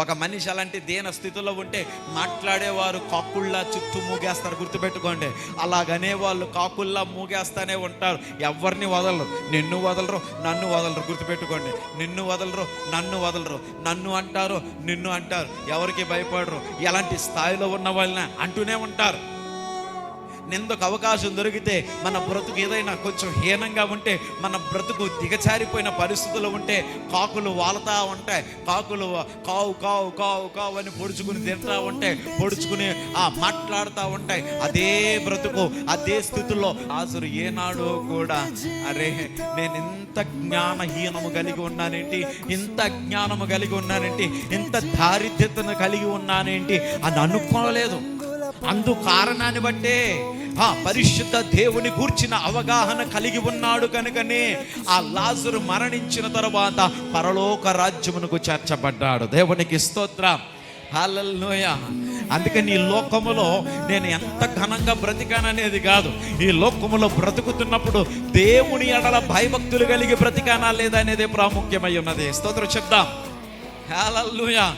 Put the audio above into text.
ఒక మనిషి అలాంటి దీన స్థితిలో ఉంటే మాట్లాడేవారు కాకుల్లా చుట్టూ మూగేస్తారు, గుర్తుపెట్టుకోండి. అలాగనే వాళ్ళు కాకుల్లా మూగేస్తానే ఉంటారు, ఎవరిని వదలరు. నిన్ను వదలరు, నన్ను వదలరు, గుర్తుపెట్టుకోండి. నిన్ను వదలరు, నన్ను వదలరు. నన్ను అంటారు, నిన్ను అంటారు, ఎవరికి భయపడరు. ఎలాంటి స్థాయిలో ఉన్న వాళ్ళని అంటూనే ఉంటారు. నిందకు అవకాశం దొరికితే, మన బ్రతుకు ఏదైనా కొంచెం హీనంగా ఉంటే, మన బ్రతుకు దిగచారిపోయిన పరిస్థితులు ఉంటే, కాకులు వాలుతూ ఉంటాయి. కాకులు కావు కావు కావు కావు అని పొడుచుకుని తింటూ ఉంటాయి, పొడుచుకుని మాట్లాడుతూ ఉంటాయి. అదే బ్రతుకు, అదే స్థితిలో లాజరు ఏనాడు కూడా అరే నేను ఇంత జ్ఞానహీనము కలిగి ఉన్నానేంటి, ఇంత జ్ఞానము కలిగి ఉన్నానేంటి, ఇంత దారిద్ర్యతను కలిగి ఉన్నానేంటి అని అనుకోలేదు. అందు కారణాన్ని బట్టే పరిశుద్ధ దేవుని గూర్చిన అవగాహన కలిగి ఉన్నాడు కనుకనే ఆ లాజరు మరణించిన తరువాత పరలోక రాజ్యమునకు చేర్చబడ్డాడు. దేవునికి స్తోత్రం, హల్లెలూయా. అందుకని ఈ లోకములో నేను ఎంత ఘనంగా బ్రతికాననేది కాదు, ఈ లోకములో బ్రతుకుతున్నప్పుడు దేవుని ఎడల భయభక్తులు కలిగి బ్రతికానా లేదా అనేదే ప్రాముఖ్యమై ఉన్నది. స్తోత్రం చెప్దాం, హల్లెలూయా.